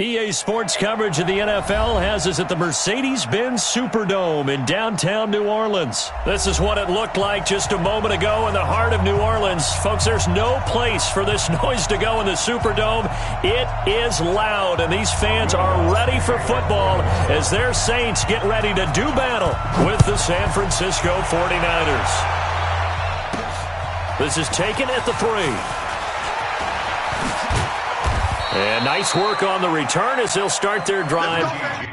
EA Sports coverage of the NFL has us at the Mercedes-Benz Superdome in downtown New Orleans. This is what it looked like just a moment ago in the heart of New Orleans. Folks, there's no place for this noise to go in the Superdome. It is loud, and these fans are ready for football as their Saints get ready to do battle with the San Francisco 49ers. This is taken at the 3. And nice work on the return as they'll start their drive.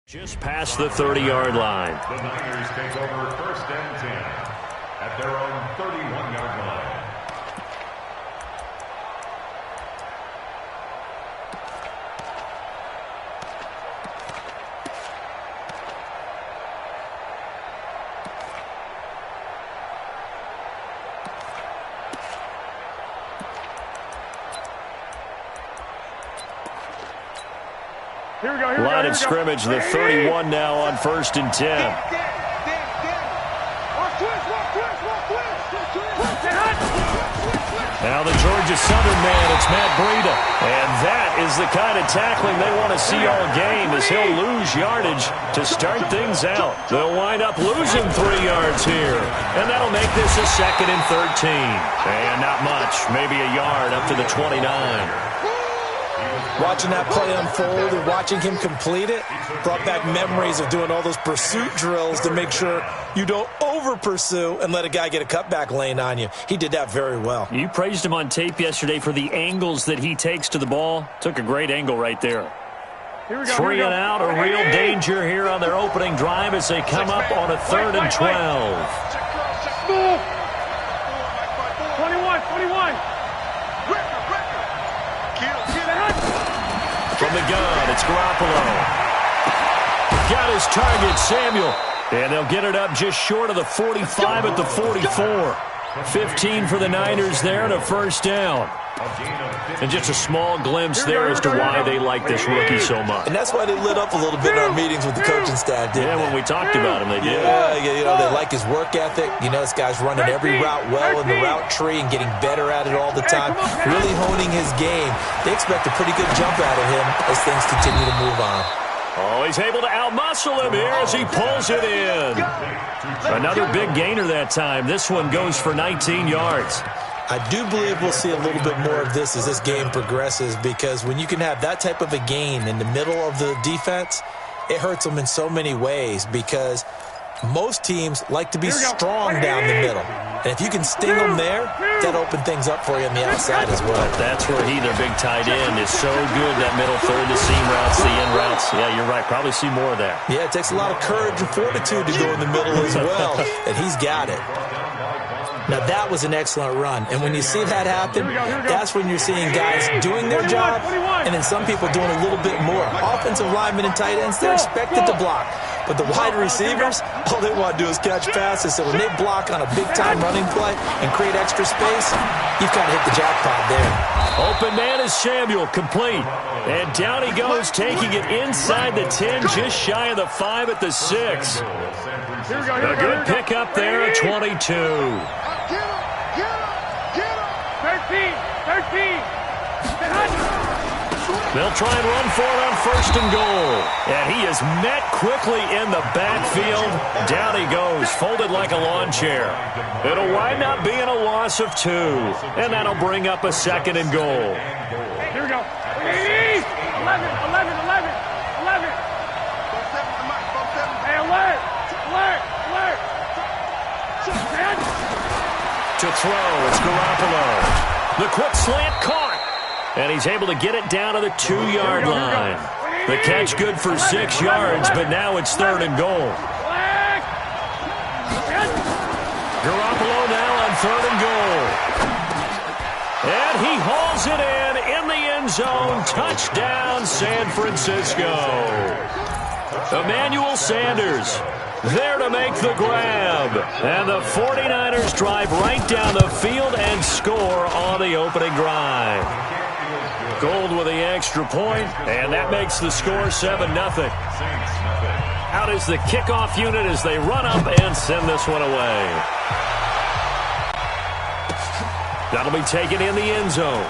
Just past the 30-yard line. The Niners take over 1st and 10 at their own 31-yard line. Line of scrimmage, the 31 now on 1st and 10. Now the Georgia Southern man, it's Matt Breida. And that is the kind of tackling they want to see all game as he'll lose yardage to start things out. They'll wind up losing 3 yards here. And that'll make this a 2nd and 13. And not much, maybe a yard up to the 29. Watching that play unfold and watching him complete it brought back memories of doing all those pursuit drills to make sure you don't over-pursue and let a guy get a cutback lane on you. He did that very well. You praised him on tape yesterday for the angles that he takes to the ball. Took a great angle right there. 3 and out, a real danger here on their opening drive as they come up on a 3rd and 12. 21. From the gun, it's Garoppolo. Got his target, Samuel. And they'll get it up just short of the 45 at the 44. 15 for the Niners there and a 1st down. And just a small glimpse there as to why they like this rookie so much. And that's why they lit up a little bit in our meetings with the coaching staff, didn't they? Yeah, when we talked about him, they did. Yeah, you know, they like his work ethic. You know, this guy's running every route well in the route tree and getting better at it all the time, really honing his game. They expect a pretty good jump out of him as things continue to move on. Oh, he's able to outmuscle him here as he pulls it in. Another big gainer that time. This one goes for 19 yards. I do believe we'll see a little bit more of this as this game progresses, because when you can have that type of a gain in the middle of the defense, it hurts them in so many ways, because most teams like to be strong down the middle. And if you can sting them there, that opens things up for you on the outside as well. But that's where their big tight end, is so good, that middle third, the seam routes, the in routes. Yeah, you're right. Probably see more of that. Yeah, it takes a lot of courage and fortitude to go in the middle as well, and he's got it. Now, that was an excellent run. And when you see that happen, that's when you're seeing guys doing their job, and then some people doing a little bit more. Offensive linemen and tight ends, they're expected to block. But the wide receivers, all they want to do is catch passes. So when they block on a big-time running play and create extra space, you've kind of hit the jackpot there. Open man is Samuel, complete. And down he goes, taking it inside the 10, just shy of the 5 at the 6. A good pickup there at 22. 13. They'll try and run for it on first and goal. And he is met quickly in the backfield. Down he goes, folded like a lawn chair. It'll wind up being a loss of 2. And that'll bring up a second and goal. Here we go. 11. Hey, alert. To throw, it's Garoppolo. The quick slant caught. And he's able to get it down to the 2-yard line. The catch good for 6 yards, but now it's third and goal. Garoppolo now on third and goal. And he hauls it in the end zone. Touchdown, San Francisco. Emmanuel Sanders there to make the grab. And the 49ers drive right down the field and score on the opening drive. Gold with the extra point, and that makes the score 7-0. Out is the kickoff unit as they run up and send this one away. That'll be taken in the end zone.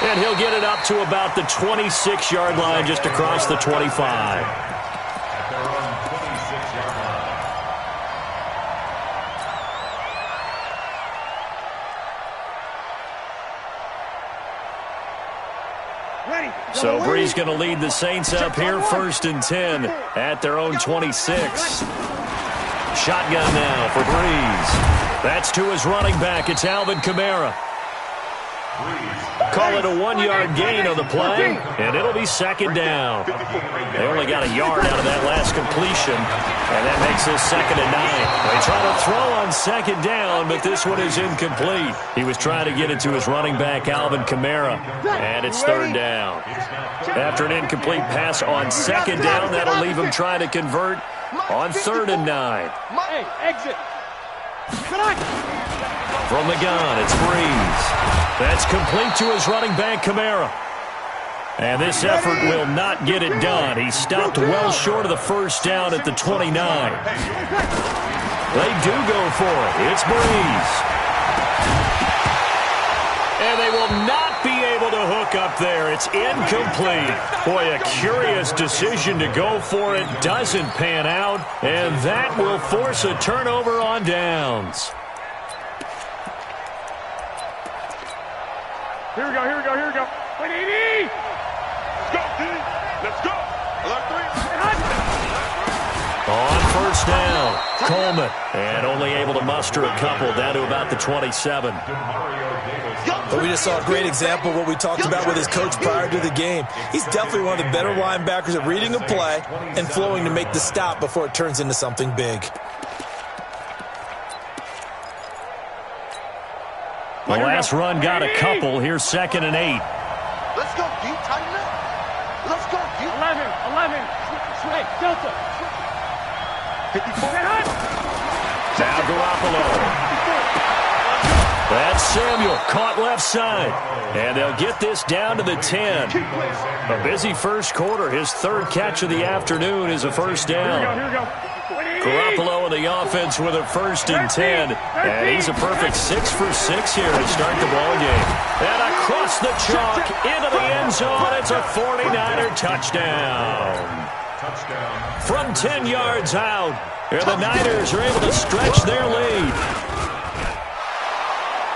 And he'll get it up to about the 26-yard line, just across the 25. So Brees going to lead the Saints up here, 1st and 10 at their own 26. Shotgun now for Brees. That's to his running back. It's Alvin Kamara. Call it a 1-yard gain on the play, and it'll be second down. They only got a yard out of that last completion, and that makes this 2nd and 9. They try to throw on second down, but this one is incomplete. He was trying to get it to his running back, Alvin Kamara, and it's third down. After an incomplete pass on second down, that'll leave him trying to convert on 3rd and 9. Hey, exit. From the gun, it's Brees. That's complete to his running back, Kamara. And this effort will not get it done. He stopped well short of the first down at the 29. They do go for it. It's Brees. And they will not be able to hook up there. It's incomplete. Boy, a curious decision to go for it. Doesn't pan out. And that will force a turnover on downs. Here we go. Wait, Edie! Let's go, D. Let's go. On first down, Coleman. And only able to muster a couple down to about the 27. But we just saw a great example of what we talked about with his coach prior to the game. He's definitely one of the better linebackers at reading a play and flowing to make the stop before it turns into something big. The last run got a couple. Here's 2nd and 8. Let's go, D. Tighten up. Let's go, D. 11. Sway, Delta. 54. Now Garoppolo. That's Samuel, caught left side. And they'll get this down to the 10. A busy first quarter. His 3rd catch of the afternoon is a first down. Here we go. Garoppolo in the offense with a 1st and 10. And he's a perfect 6 for 6 here to start the ball game. And across the chalk into the end zone. It's a 49er touchdown. From 10 yards out, the Niners are able to stretch their lead.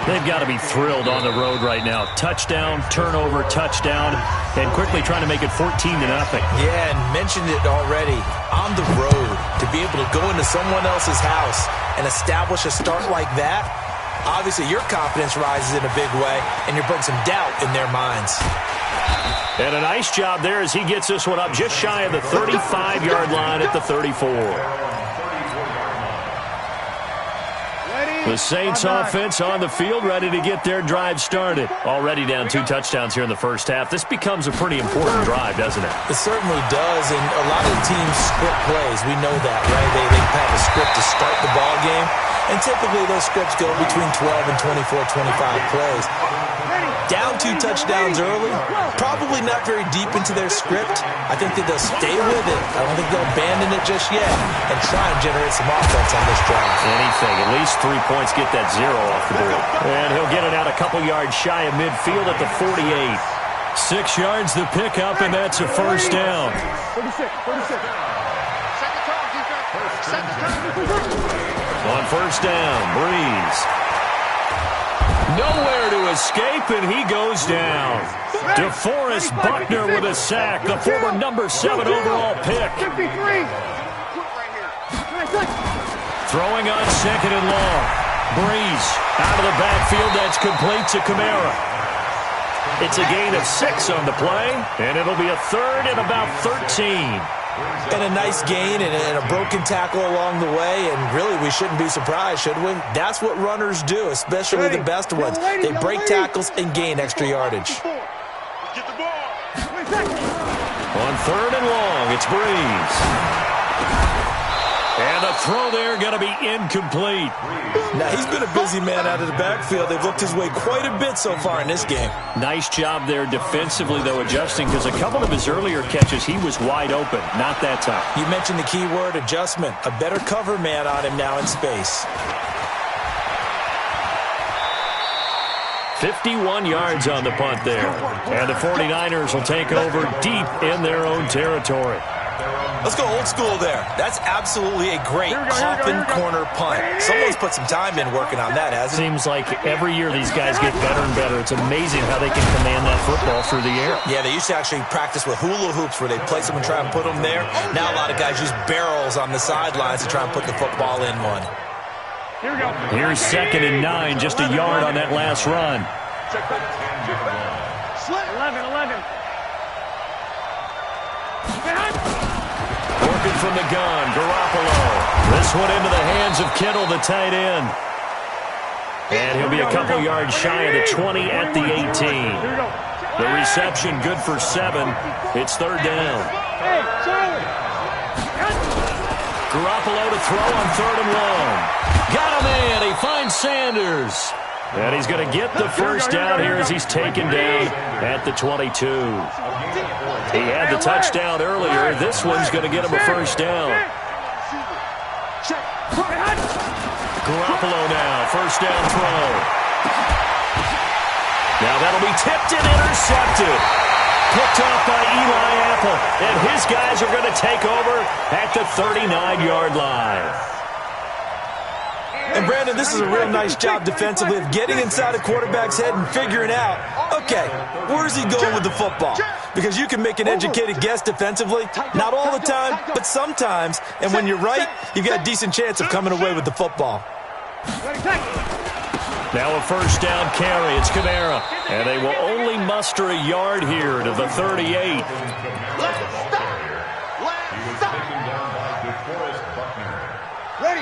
They've got to be thrilled on the road right now. Touchdown, turnover, touchdown, and quickly trying to make it 14-0. Yeah, and mentioned it already. On the road, to be able to go into someone else's house and establish a start like that, obviously your confidence rises in a big way, and you bring some doubt in their minds. And a nice job there as he gets this one up just shy of the 35-yard line at the 34. The Saints offense on the field, ready to get their drive started. Already down 2 touchdowns here in the first half. This becomes a pretty important drive, doesn't it? It certainly does, and a lot of teams script plays. We know that, right? They have a script to start the ball game, and typically those scripts go between 12 and 24, 25 plays. Down 2 touchdowns early, probably not very deep into their script. I think that they'll stay with it. I don't think they'll abandon it just yet and try and generate some offense on this drive. Anything, at least 3 points points, get that 0 off the board. And he'll get it out a couple yards shy of midfield at the 48. 6 yards the pickup, and that's a first down. 36. On first down, Breeze. Nowhere to escape, and he goes down. DeForest Buckner with a sack, the former number 7 overall pick. 53. Throwing on second and long. Breeze out of the backfield. That's complete to Kamara. It's a gain of 6 on the play, and it'll be a third and about 13. And a nice gain and a broken tackle along the way, and really we shouldn't be surprised, should we? That's what runners do, especially the best ones. They break tackles and gain extra yardage. On third and long, it's Breeze. And the throw there going to be incomplete. Now, he's been a busy man out of the backfield. They've looked his way quite a bit so far in this game. Nice job there defensively, though, adjusting, because a couple of his earlier catches, he was wide open. Not that time. You mentioned the key word, adjustment. A better cover man on him now in space. 51 yards on the punt there. And the 49ers will take over deep in their own territory. Let's go old school there. That's absolutely a great coffin corner punt. Someone's put some time in working on that, hasn't it? Seems like every year these guys get better and better. It's amazing how they can command that football through the air. Yeah, they used to actually practice with hula hoops where they'd place them and try and put them there. Now a lot of guys use barrels on the sidelines to try and put the football in one. Here we go. Here's second and 9, just a yard on that last run. 11. Working from the gun, Garoppolo. This one into the hands of Kittle, the tight end. And he'll be a couple yards shy of the 20 at the 18. The reception good for 7. It's third down. Hey, Charlie. Garoppolo to throw on third and long. Got him in. He finds Sanders. And he's going to get the first down here as he's taken down at the 22. He had the touchdown earlier. This one's going to get him a first down. Garoppolo now, first down throw. Now that'll be tipped and intercepted. Picked off by Eli Apple. And his guys are going to take over at the 39-yard line. And, Brandon, this is a real nice job defensively of getting inside a quarterback's head and figuring out, okay, where's he going with the football? Because you can make an educated guess defensively, not all the time, but sometimes. And when you're right, you've got a decent chance of coming away with the football. Now a first down carry. It's Kamara. And they will only muster a yard here to the 38.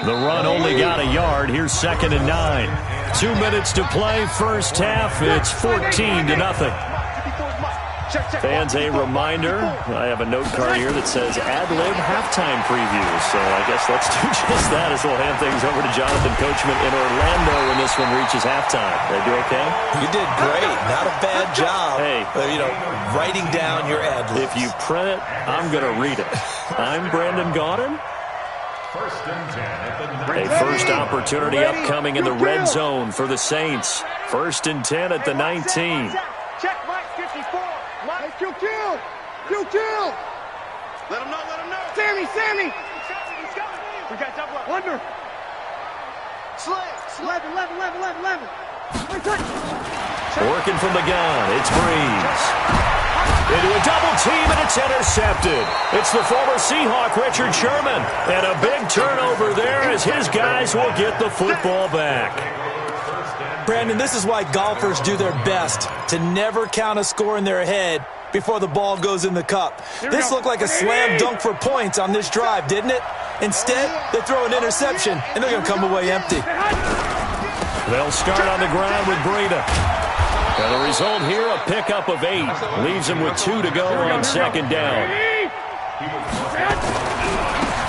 The run only got a yard. Here's second and 9. 2 minutes to play. First half, it's 14-0. Fans, a reminder, I have a note card here that says ad-lib halftime preview. So I guess let's do just that as we'll hand things over to Jonathan Coachman in Orlando when this one reaches halftime. Did I do okay? You did great. Not a bad job. Hey. Writing down your ad-libs. If you print it, I'm going to read it. I'm Brandon Gaudin. A first opportunity upcoming in the red zone for the Saints. First and 10 at the 19. Check Mike 54. Mike, Q. Let him know. Sammy. We got double up. Wonder. Slay. 11. Working from the gun, it's Breeze. Into a double team, and it's intercepted. It's the former Seahawk, Richard Sherman. And a big turnover there as his guys will get the football back. Brandon, this is why golfers do their best to never count a score in their head before the ball goes in the cup. This looked like a slam dunk for points on this drive, didn't it? Instead, they throw an interception, and they're going to come away empty. They'll start on the ground with Breida. And the result here, a pickup of 8. Leaves him with 2 to go on second down.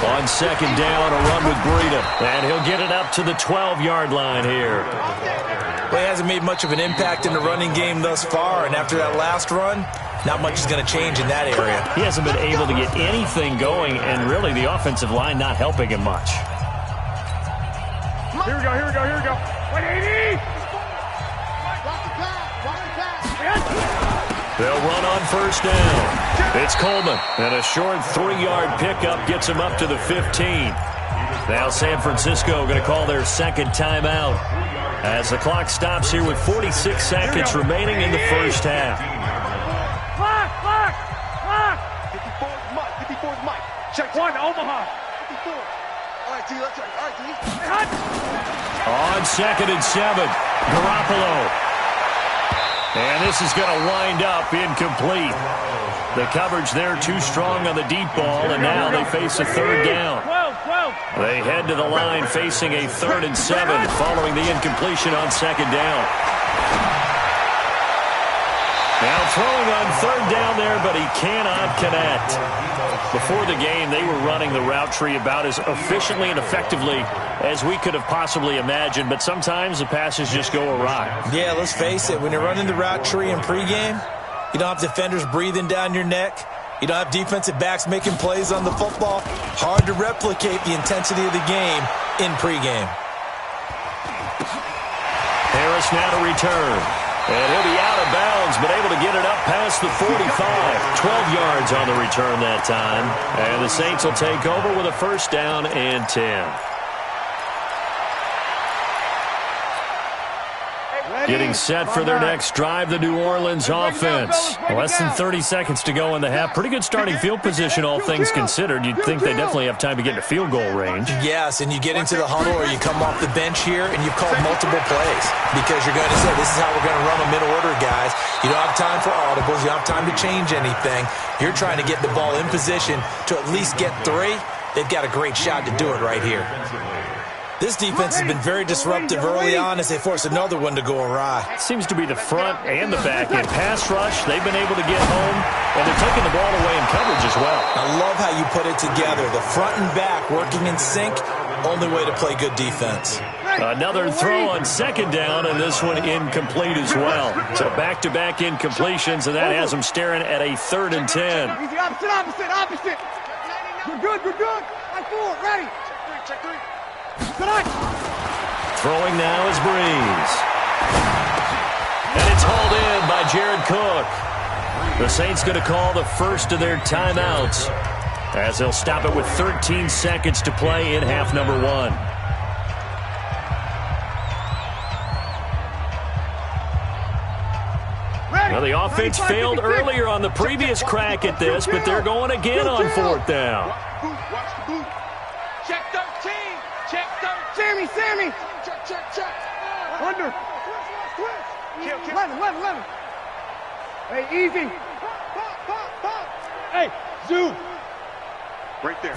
On second down, a run with Breida. And he'll get it up to the 12-yard line here. Well, he hasn't made much of an impact in the running game thus far, and after that last run, not much is going to change in that area. He hasn't been able to get anything going, and really the offensive line not helping him much. Here we go, here we go, here we go. 180! They'll run on first down. It's Coleman, and a short 3-yard pickup gets him up to the 15. Now San Francisco going to call their second timeout as the clock stops here with 46 seconds remaining in the first half. Clock! 54's Mike. Check one, Omaha. 54. All right, D, let's right. All right, D. On 2nd and 7, Garoppolo. And this is going to wind up incomplete. The coverage there too strong on the deep ball, and now they face a third down. They head to the line facing a 3rd and 7 following the incompletion on 2nd down. Now throwing on 3rd down there, but he cannot connect. Before the game, they were running the route tree about as efficiently and effectively as we could have possibly imagined, but sometimes the passes just go awry. Yeah, let's face it, when you're running the route tree in pregame, you don't have defenders breathing down your neck. You don't have defensive backs making plays on the football. Hard to replicate the intensity of the game in pregame. Harris now to return. And he'll be out of bounds, but able to get it up past the 45. 12 yards on the return that time. And the Saints will take over with a first down and 10. Getting set for their next drive, the New Orleans offense. Less than 30 seconds to go in the half. Pretty good starting field position, all things considered. You'd think they definitely have time to get to field goal range. Yes, and you get into the huddle or you come off the bench here and you've called multiple plays because you're going to say, this is how we're going to run them in order, guys. You don't have time for audibles. You don't have time to change anything. You're trying to get the ball in position to at least get 3. They've got a great shot to do it right here. This defense has been very disruptive early on as they force another one to go awry. Seems to be the front and the back end. Pass rush, they've been able to get home, and they're taking the ball away in coverage as well. I love how you put it together. The front and back working in sync, only way to play good defense. Another throw on 2nd down, and this one incomplete as well. So back-to-back incompletions, and that has them staring at a 3rd and 10. Easy, opposite. We're good. Right forward, ready. Check 3. Throwing now is Breeze. And it's hauled in by Jared Cook. The Saints going to call the first of their timeouts as they'll stop it with 13 seconds to play in half number 1. Now the offense failed earlier on the previous crack at this, but they're going again on 4th down. Watch the boot. Check 13. Check 13. Sammy. Check. Under. Kill. 11. Hey, easy. Pop. Hey, zoom. Right there.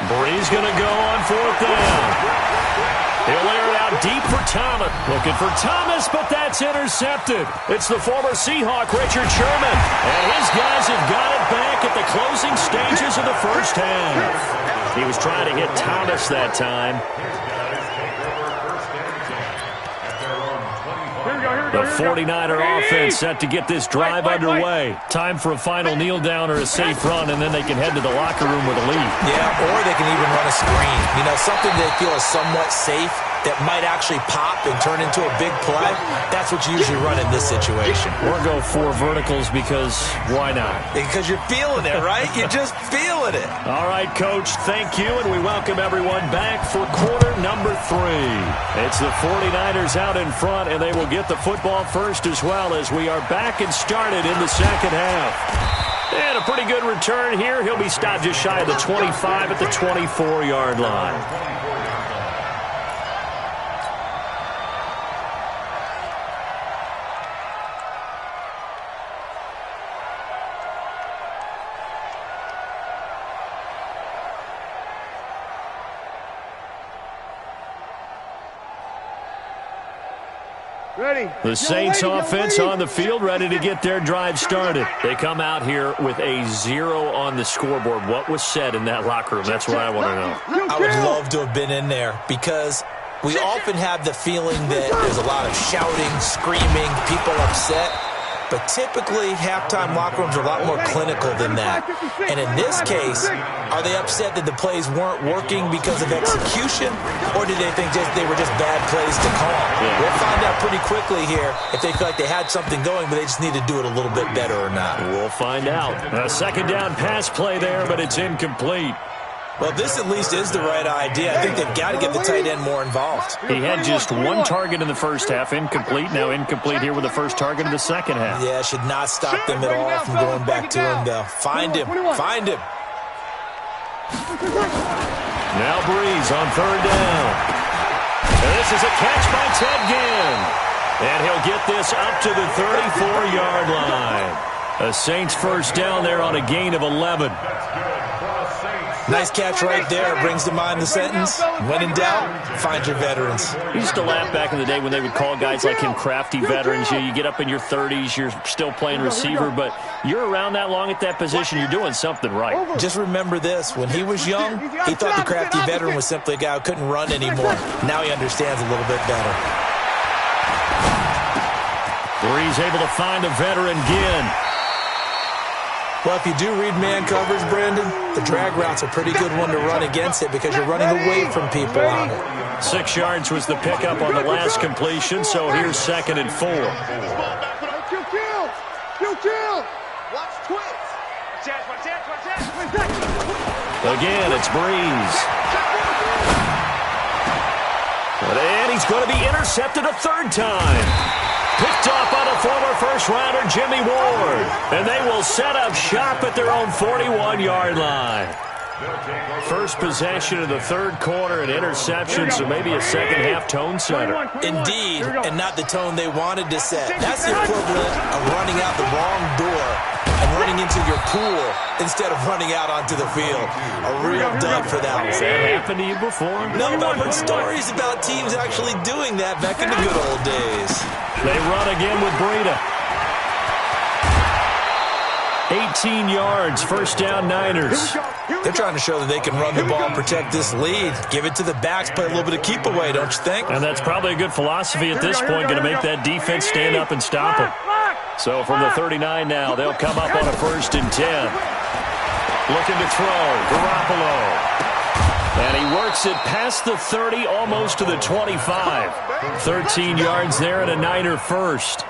Breeze going to go on 4th down. He'll air it out deep for Thomas. Looking for Thomas, but that's intercepted. It's the former Seahawk, Richard Sherman. And his guys have got it back at the closing stages of the first half. He was trying to hit Thomas that time. The 49er offense set to get this drive underway. Time for a final kneel down or a safe run, and then they can head to the locker room with a lead. Yeah, or they can even run a screen. You know, something they feel is somewhat safe that might actually pop and turn into a big play. That's what you usually run in this situation. Or go 4 verticals because why not? Because you're feeling it, right? You're just feeling it. All right, Coach, thank you, and we welcome everyone back for quarter number 3. It's the 49ers out in front, and they will get the football first as well as we are back and started in the second half. And a pretty good return here. He'll be stopped just shy of the 25 at the 24-yard line. Ready. The Saints offense on the field, ready to get their drive started. They come out here with a 0 on the scoreboard. What was said in that locker room? That's what I want to know. I would love to have been in there because we often have the feeling that there's a lot of shouting, screaming, people upset. but typically halftime locker rooms are a lot more clinical than that. And in this case, are they upset that the plays weren't working because of execution, or did they think they were just bad plays to call? Yeah. We'll find out pretty quickly here if they feel like they had something going, but they just need to do it a little bit better or not. We'll find out. A second down pass play there, but it's incomplete. Well, this at least is the right idea. I think they've got to get the tight end more involved. He had just one target in the first half, incomplete. Now incomplete here with the first target in the second half. Yeah, should not stop them at all from going back to him, though. Find him. Find him. Now Breeze on third down. And this is a catch by Ted Ginn. And he'll get this up to the 34-yard line. A Saints first down there on a gain of 11. Nice catch right there. Brings to mind the sentence, when in doubt, find your veterans. We used to laugh back in the day when they would call guys like him crafty veterans. You get up in your 30s, you're still playing receiver, but you're around that long at that position, you're doing something right. Just remember this. When he was young, he thought the crafty veteran was simply a guy who couldn't run anymore. Now he understands a little bit better. Breeze able to find a veteran, Ginn. Well, if you do read man coverage, Brandon, the drag route's a pretty good one to run against it because you're running away from people on it. 6 yards was the pickup on the last completion, so here's 2nd and 4. Chill. Watch twist. Again, it's Breeze. And he's going to be intercepted a third time. Picked off by the former first-rounder Jimmy Ward. And they will set up shop at their own 41-yard line. First possession of the third quarter, an interception, so maybe a second-half tone setter. Indeed, and not the tone they wanted to set. That's the equivalent of running out the wrong door and running into your pool instead of running out onto the field. A real dud for that one. Has that happened to you before? No, but I've heard stories about teams actually doing that back in the good old days. They run again with Breida. 18 yards, first down Niners. They're trying to show that they can run the ball and protect this lead. Give it to the backs, play a little bit of keep away, don't you think? And that's probably a good philosophy at this point, going to make that defense stand up and stop them. So from the 39 now, they'll come up on a 1st and 10. Looking to throw, Garoppolo. And he works it past the 30, almost to the 25. 13 yards there and a Niner first.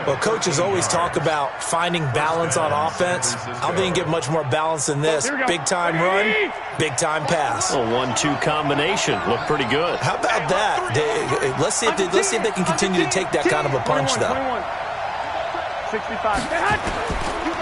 Well, coaches always talk about finding balance on offense. I don't think you can get much more balance than this. Big-time run, big-time pass. A 1-2 combination. Looked pretty good. How about that? Let's see if they can continue to take that kind of a punch, though. 65.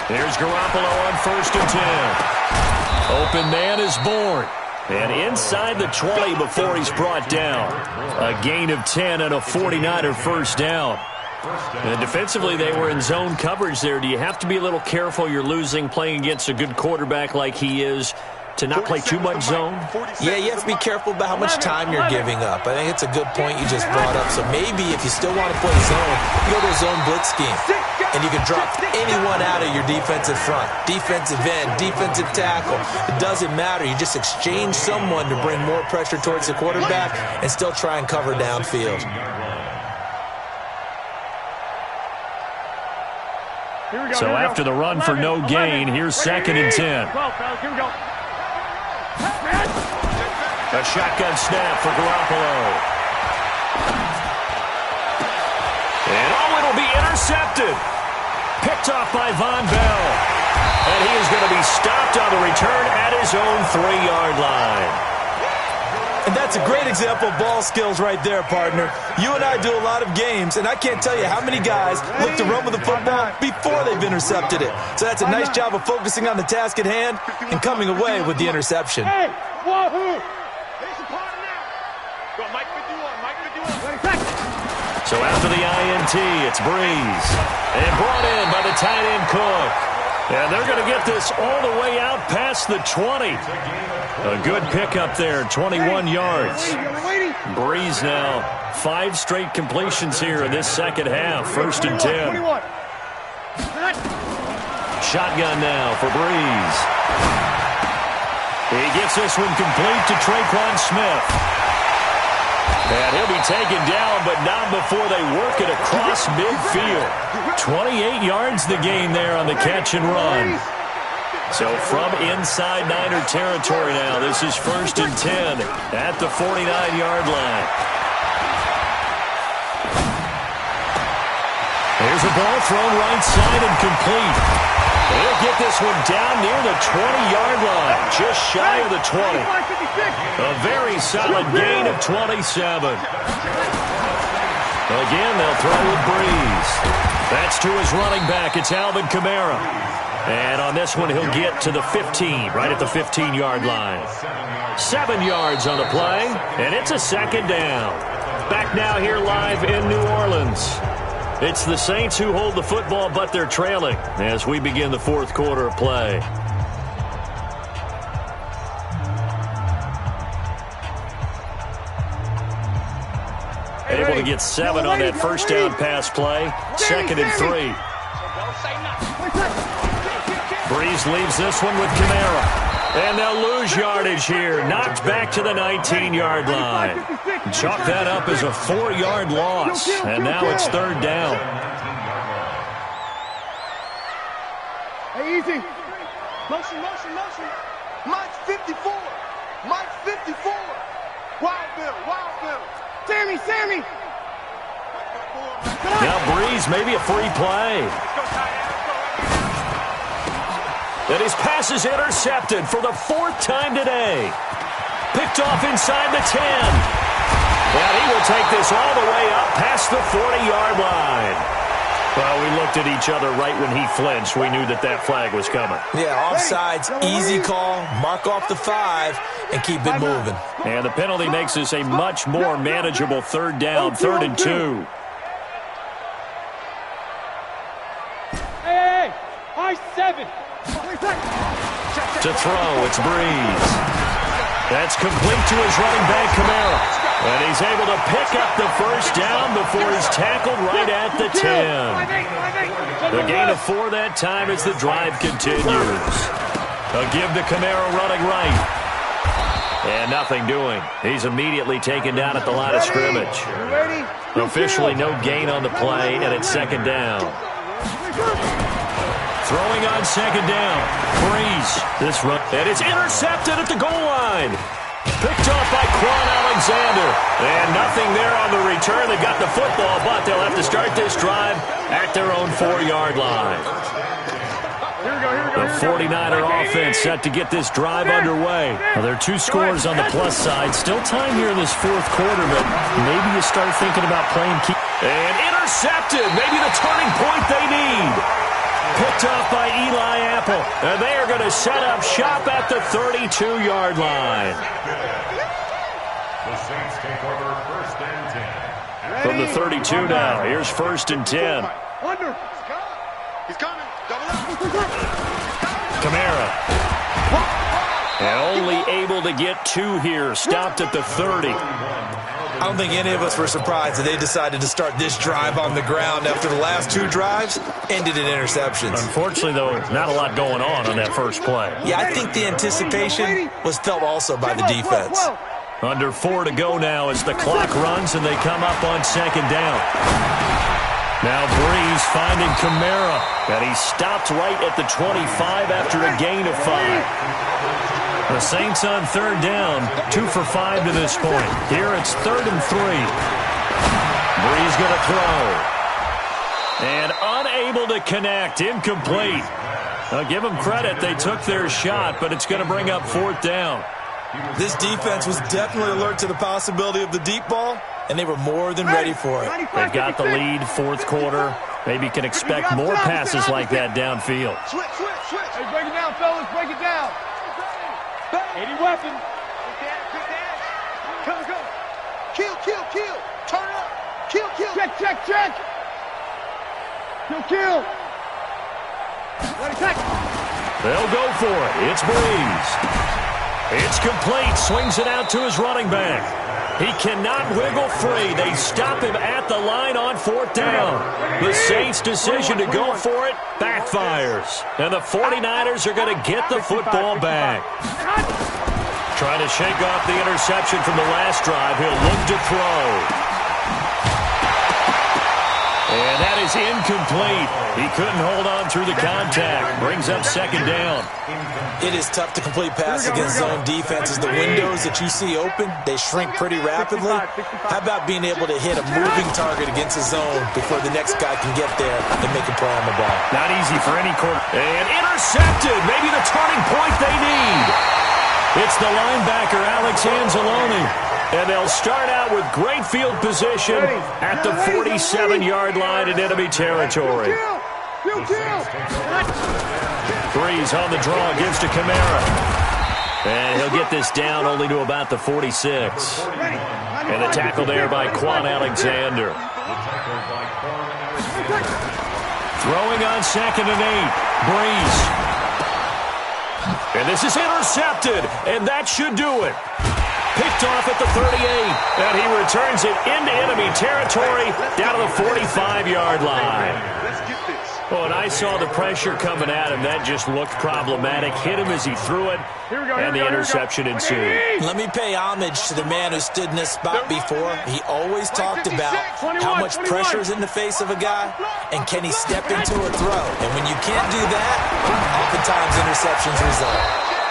Here's Garoppolo on 1st and 10. Open man is born. And inside the 20 before he's brought down. A gain of 10 and a 49er first down. And defensively, they were in zone coverage there. Do you have to be a little careful? You're losing playing against a good quarterback like he is to not play too much zone? Yeah, you have to be careful about how much time you're giving up. I think it's a good point you just brought up. So maybe if you still want to play zone, you go to a zone blitz scheme. And you can drop anyone out of your defensive front. Defensive end, defensive tackle. It doesn't matter. You just exchange someone to bring more pressure towards the quarterback and still try and cover downfield. So after the run for no gain, here's 2nd and 10. A shotgun snap for Garoppolo. And it'll be intercepted. Picked off by Von Bell. And he is going to be stopped on the return at his own 3-yard line. And that's a great example of ball skills right there, partner. You and I do a lot of games, and I can't tell you how many guys look to run with the football before they've intercepted it. So that's a nice job of focusing on the task at hand and coming away with the interception. Hey, wahoo! There's a partner now. Go, Mike 51. So after the INT, it's Breeze. And brought in by the tight end Cook. And they're going to get this all the way out past the 20. A good pickup there, 21 yards. Breeze now, 5 straight completions here in this second half, 1st and 10. Shotgun now for Breeze. He gets this one complete to Traquan Smith. And he'll be taken down, but not before they work it across midfield. 28 yards the gain there on the catch and run. So from inside Niner territory now, this is 1st and 10 at the 49-yard line. There's a ball thrown right side and complete. He'll get this one down near the 20-yard line, just shy of the 20. A very solid gain of 27. Again, they'll throw with Breeze. That's to his running back. It's Alvin Kamara. And on this one, he'll get to the 15, right at the 15-yard line. 7 yards on the play, and it's a 2nd down. Back now here live in New Orleans. It's the Saints who hold the football, but they're trailing as we begin the 4th quarter of play. Able to get 7 on that first down pass play. 2nd and 3. Breeze leaves this one with Kamara. And they'll lose yardage here. Knocked back to the 19-yard line. Chalk that up as a 4-yard loss. And now it's 3rd down. Hey, easy. Motion. Mike's 54. Mike's 54. Wild Bill. Sammy. Now Breeze, maybe a free play. And his pass is intercepted for the 4th time today. Picked off inside the 10. And he will take this all the way up past the 40-yard line. Well, we looked at each other right when he flinched. We knew that flag was coming. Yeah, offsides, easy call. Mark off the 5 and keep it moving. And the penalty makes this a much more manageable 3rd down, 3rd and 2. Hey, I-7. To throw, it's Breeze. That's complete to his running back, Kamara. And he's able to pick up the 1st down before he's tackled right at the 10. The gain of 4 that time as the drive continues. A give to Kamara running right. And nothing doing. He's immediately taken down at the line of scrimmage. Officially no gain on the play, and it's 2nd down. Throwing on 2nd down. Breeze. This run. And it's intercepted at the goal line. Picked off by Quan Alexander. And nothing there on the return. They got the football, but they'll have to start this drive at their own 4-yard line. The 49er offense set to get this drive underway. Now, there are 2 scores on the plus side. Still time here in this 4th quarter, but maybe you start thinking about playing key. And intercepted. Maybe the turning point they need. Picked off by Eli Apple. And they are going to set up shop at the 32-yard line. The Saints take over 1st and 10. From the 32 now, here's 1st and 10. Under. He's coming. Double up. Kamara. And only able to get 2 here. Stopped at the 30. I don't think any of us were surprised that they decided to start this drive on the ground after the last 2 drives ended in interceptions. Unfortunately, though, not a lot going on that first play. Yeah, I think the anticipation was felt also by the defense. Under 4 to go now as the clock runs and they come up on 2nd down. Now Breeze finding Kamara. And he stopped right at the 25 after a gain of 5. The Saints on 3rd down, 2 for 5 to this point. Here it's 3rd and 3. Breeze going to throw. And unable to connect, incomplete. I'll give them credit, they took their shot, but it's going to bring up 4th down. This defense was definitely alert to the possibility of the deep ball, and they were more than ready for it. They've got the lead, 4th quarter. Maybe you can expect more passes like that downfield. Switch. Hey, break it down, fellas. Break it down. 80 weapon. Good dad. Come. Kill. Turn up. Kill. Check. Kill. Ready, tack. They'll go for it. It's Breeze. It's complete. Swings it out to his running back. He cannot wiggle free. They stop him at the line on 4th down. The Saints' decision to go for it backfires. And the 49ers are going to get the football back. Trying to shake off the interception from the last drive. He'll look to throw. And that is incomplete. He couldn't hold on through the contact. Brings up second down. It is tough to complete passes against zone defenses. The windows that you see open, they shrink pretty rapidly. How about being able to hit a moving target against a zone before the next guy can get there and make a play on the ball? Not easy for any quarter. And intercepted. Maybe the turning point they need. It's the linebacker, Alex Anzalone. And they'll start out with great field position at the 47-yard line in enemy territory. Breeze on the draw, gives to Kamara. And he'll get this down only to about the 46. And the tackle there by Quan Alexander. Throwing on 2nd and 8. Breeze. And this is intercepted, and that should do it. Picked off at the 38, and he returns it into enemy territory down to the 45-yard line. Let's get this. Oh, and I saw the pressure coming at him. That just looked problematic. Hit him as he threw it, and the interception ensued. Let me pay homage to the man who stood in this spot before. He always talked about how much pressure is in the face of a guy, and can he step into a throw. And when you can't do that, oftentimes interceptions result.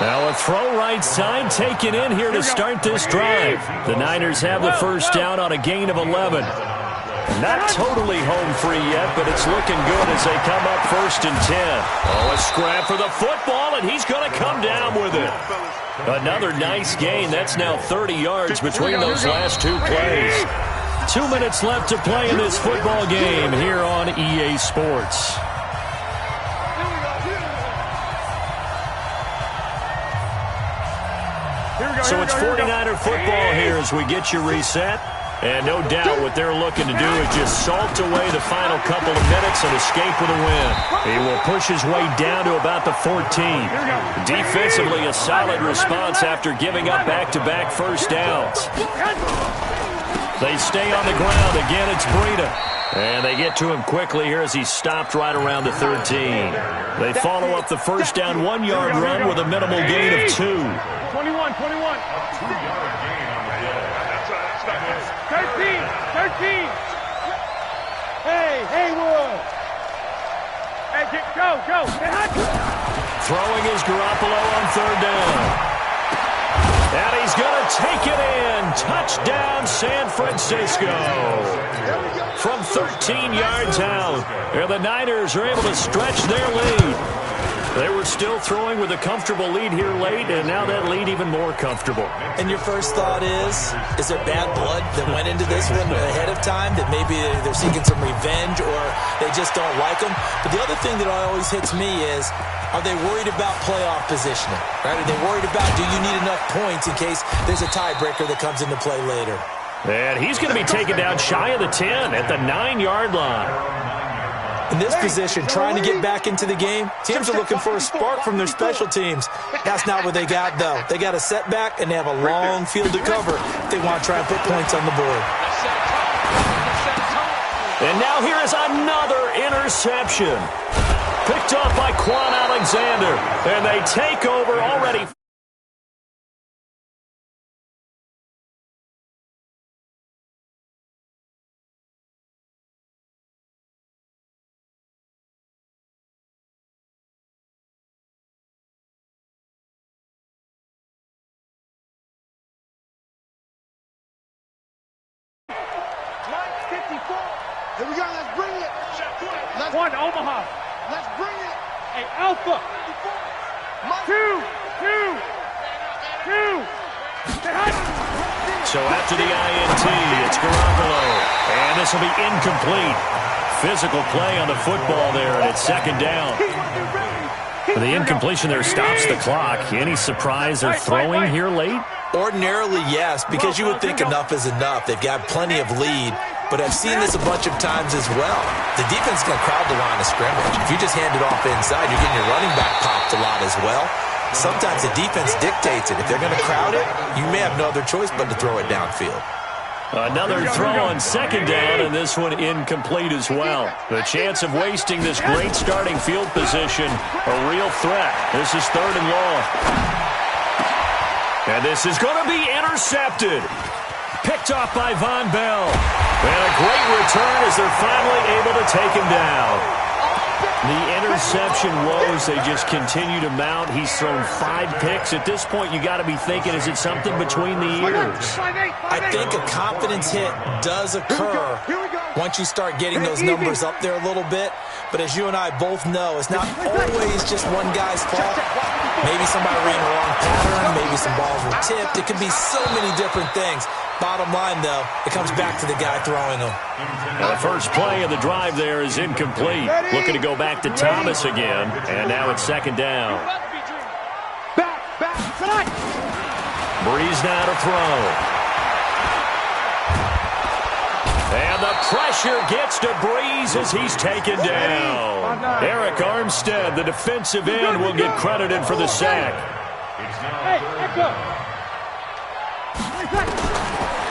Now a throw right side taken in here to start this drive. The Niners have the first down on a gain of 11. Not totally home free yet, but it's looking good as they come up 1st and 10. Oh, a scrap for the football, and he's going to come down with it. Another nice gain. That's now 30 yards between those last two plays. 2 minutes left to play in this football game here on EA Sports. So it's 49er football here as we get you reset. And no doubt what they're looking to do is just salt away the final couple of minutes and escape with a win. He will push his way down to about the 14. Defensively, a solid response after giving up back-to-back first downs. They stay on the ground. Again, it's Breida. And they get to him quickly here as he's stopped right around the 13. They follow up the first down 1-yard run with a minimal gain of 2. 21. 2-yard gain on the play. That's 13. Hey, Haywood. Hey, go. Throwing is Garoppolo on 3rd down. And he's going to take it in. Touchdown, San Francisco. From 13 yards out, and the Niners are able to stretch their lead. They were still throwing with a comfortable lead here late, and now that lead even more comfortable. And your first thought is there bad blood that went into this one ahead of time, that maybe they're seeking some revenge or they just don't like them? But the other thing that always hits me is, are they worried about playoff positioning? Right? Are they worried about, do you need enough points in case there's a tiebreaker that comes into play later? And he's going to be taken down shy of the 10 at the 9-yard line. In this position, trying to get back into the game, teams are looking for a spark from their special teams. That's not what they got, though. They got a setback, and they have a long field to cover if they want to try and put points on the board. And now here is another interception. Picked off by Quan Alexander, and they take over already. Here we go, let's bring it. One, Omaha. Let's bring it. Hey, Alpha. 2. So after the INT, it's Garoppolo. And this will be incomplete. Physical play on the football there, and it's 2nd down. The incompletion there stops the clock. Any surprise they're throwing here late? Ordinarily, yes, because you would think enough is enough. They've got plenty of lead, but I've seen this a bunch of times as well. The defense is going to crowd the line of scrimmage. If you just hand it off inside, you're getting your running back popped a lot as well. Sometimes the defense dictates it. If they're going to crowd it, you may have no other choice but to throw it downfield. Another throw on 2nd down, and this one incomplete as well. The chance of wasting this great starting field position, a real threat. This is 3rd and long. And this is going to be intercepted. Picked off by Von Bell. And a great return as they're finally able to take him down. The interception woes, they just continue to mount. He's thrown 5 picks. At this point, you got to be thinking, is it something between the ears? I think a confidence hit does occur once you start getting those numbers up there a little bit. But as you and I both know, it's not always just one guy's fault. Maybe somebody ran the wrong pattern. Maybe some balls were tipped. It can be so many different things. Bottom line, though, it comes back to the guy throwing them. The first play of the drive there is incomplete. Looking to go back to Thomas again. And now it's second down. Breeze now to throw. And the pressure gets to Breeze as he's taken down. Eric Armstead, the defensive end, will get credited for the sack.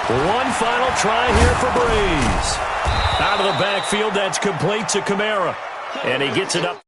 One final try here for Breeze. Out of the backfield, that's complete to Kamara. And he gets it up.